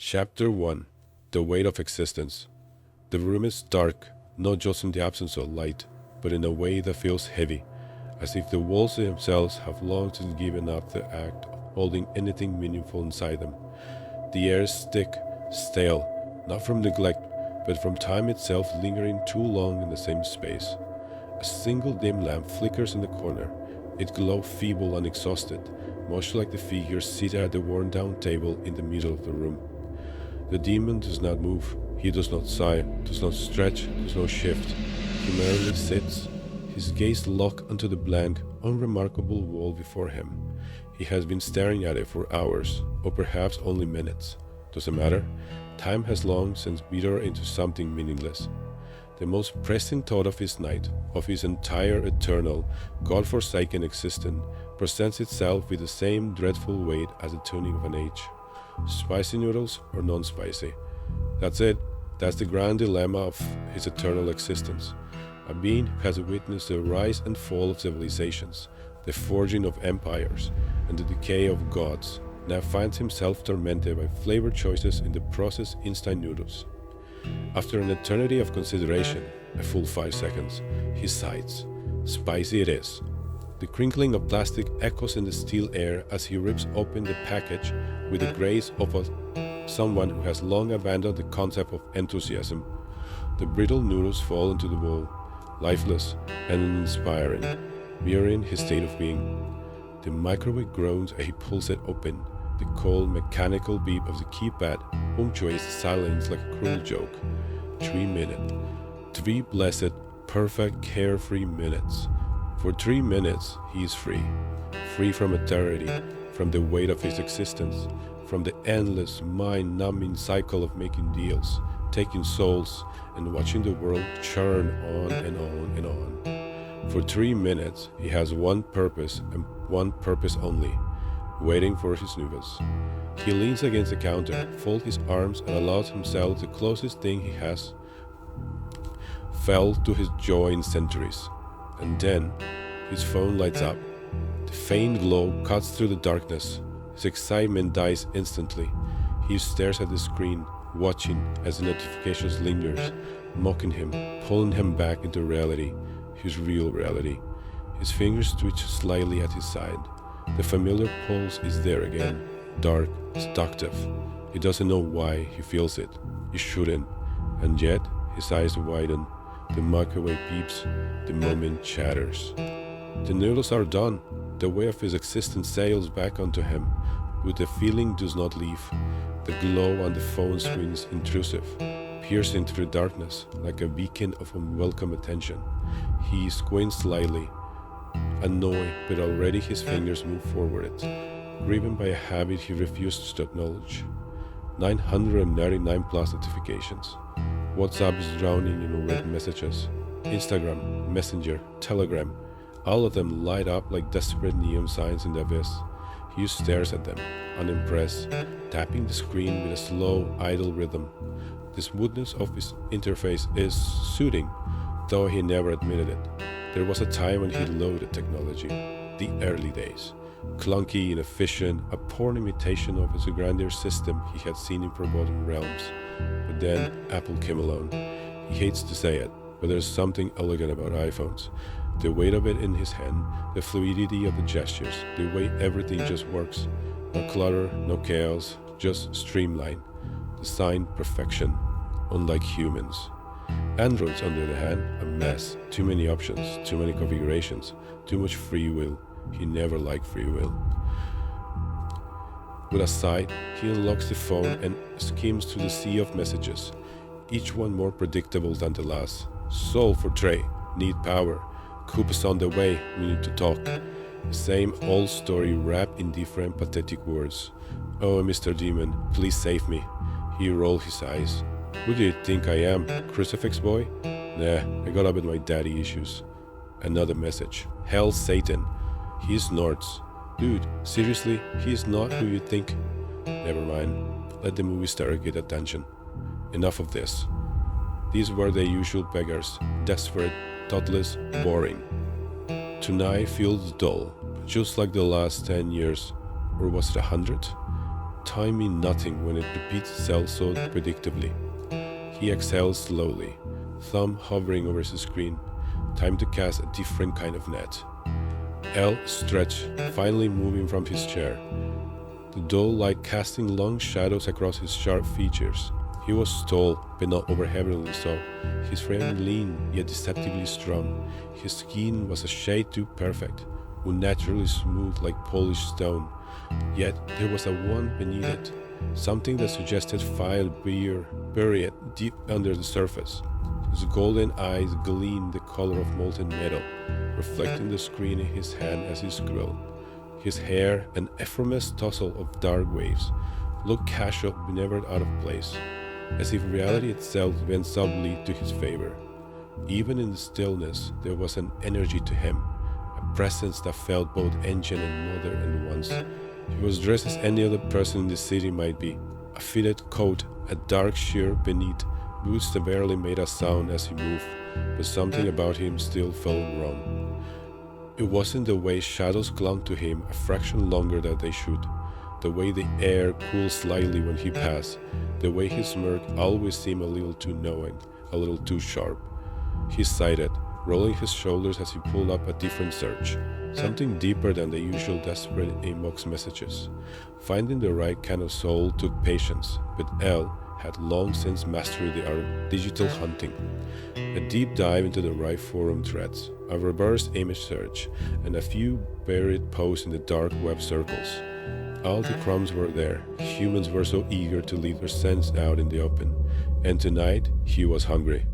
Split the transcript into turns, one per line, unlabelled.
Chapter 1. The Weight of Existence. The room is dark, not just in the absence of light, but in a way that feels heavy, as if the walls themselves have long since given up the act of holding anything meaningful inside them. The air is thick, stale, not from neglect, but from time itself lingering too long in the same space. A single dim lamp flickers in the corner. It glows feeble and exhausted, much like the figure seated at the worn-down table in the middle of the room. The demon does not move. He does not sigh, does not stretch, does not shift. He merely sits, his gaze locked onto the blank, unremarkable wall before him. He has been staring at it for hours, or perhaps only minutes. Doesn't matter. Time has long since withered into something meaningless. The most pressing thought of his night, of his entire eternal, God-forsaken existence, presents itself with the same dreadful weight as the tuning of an age. Spicy noodles or non-spicy? That's it. That's the grand dilemma of his eternal existence. A being who has witnessed the rise and fall of civilizations, the forging of empires, and the decay of gods, now finds himself tormented by flavor choices in the processed instant noodles. After an eternity of consideration, a full 5 seconds, he sighs. Spicy it is. The crinkling of plastic echoes in the still air as he rips open the package with the grace of someone who has long abandoned the concept of enthusiasm. The brittle noodles fall into the bowl, lifeless and uninspiring, mirroring his state of being. The microwave groans as he pulls it open. The cold, mechanical beep of the keypad punctuates silence like a cruel joke. 3 minutes. 3 blessed, perfect, carefree minutes. For 3 minutes, he is free. Free from eternity, from the weight of his existence, from the endless, mind-numbing cycle of making deals, taking souls, and watching the world churn on and on and on. For 3 minutes, he has one purpose and one purpose only: waiting for his noodles. He leans against the counter, folds his arms, and allows himself the closest thing he has felt to his joy in centuries. And then, his phone lights up. The faint glow cuts through the darkness. His excitement dies instantly. He stares at the screen, watching as the notifications lingers, mocking him, pulling him back into reality, his real reality. His fingers twitch slightly at his side. The familiar pulse is there again, dark, seductive. He doesn't know why he feels it. He shouldn't. And yet, his eyes widen. The microwave beeps. The moment shatters. The noodles are done. The weight of his existence sails back onto him, but the feeling does not leave. The glow on the phone screen is intrusive, piercing through the darkness like a beacon of unwelcome attention. He squints slightly, annoyed, but already his fingers move forward, driven by a habit he refuses to acknowledge. 999 plus notifications. WhatsApp is drowning in unread messages. Instagram, Messenger, Telegram, all of them light up like desperate neon signs in the abyss. He stares at them, unimpressed, tapping the screen with a slow, idle rhythm. The smoothness of his interface is soothing, though he never admitted it. There was a time when he loathed technology, the early days. Clunky, inefficient, a poor imitation of his grandeur system he had seen in forgotten realms. But then Apple came along. He hates to say it, but there's something elegant about iPhones. The weight of it in his hand, the fluidity of the gestures, the way everything just works. No clutter, no chaos, just streamline. Designed perfection, unlike humans. Androids, on the other hand, a mess. Too many options, too many configurations, too much free will. He never liked free will. With a sigh, he unlocks the phone and skims through the sea of messages, each one more predictable than the last. Soul for Trey, need power. Coop is on the way, we need to talk. The same old story wrapped in different pathetic words. Oh, Mr. Demon, please save me. He rolled his eyes. Who do you think I am, crucifix boy? Nah, I got up with my daddy issues. Another message. Hell Satan. He snorts. Dude, seriously, he is not who you think. Never mind. Let the movie star get attention. Enough of this. These were the usual beggars. Desperate, thoughtless, boring. Tonight feels dull, just like the last 10 years. Or was it 100? time mean nothing when it repeats itself so predictably. He exhales slowly, thumb hovering over his screen. Time to cast a different kind of net. L stretched, finally moving from his chair, the dull light casting long shadows across his sharp features. He was tall, but not overheavily so. His frame lean, yet deceptively strong. His skin was a shade too perfect, unnaturally smooth like polished stone. Yet there was a want beneath it, something that suggested fire buried deep under the surface. His golden eyes gleamed the color of molten metal, reflecting the screen in his hand as he scrolled. His hair, an ephemera tussle of dark waves, looked casual but never out of place, as if reality itself went subtly to his favor. Even in the stillness, there was an energy to him, a presence that felt both ancient and modern at once. He was dressed as any other person in the city might be, a fitted coat, a dark shirt beneath, boots that barely made a sound as he moved, but something about him still felt wrong. It wasn't the way shadows clung to him a fraction longer than they should, the way the air cooled slightly when he passed, the way his smirk always seemed a little too knowing, a little too sharp. He sighed, rolling his shoulders as he pulled up a different search, something deeper than the usual desperate inbox messages. Finding the right kind of soul took patience, but L had long since mastered the art of digital hunting. A deep dive into the right forum threads, a reverse image search, and a few buried posts in the dark web circles. All the crumbs were there. Humans were so eager to leave their scents out in the open, and tonight he was hungry.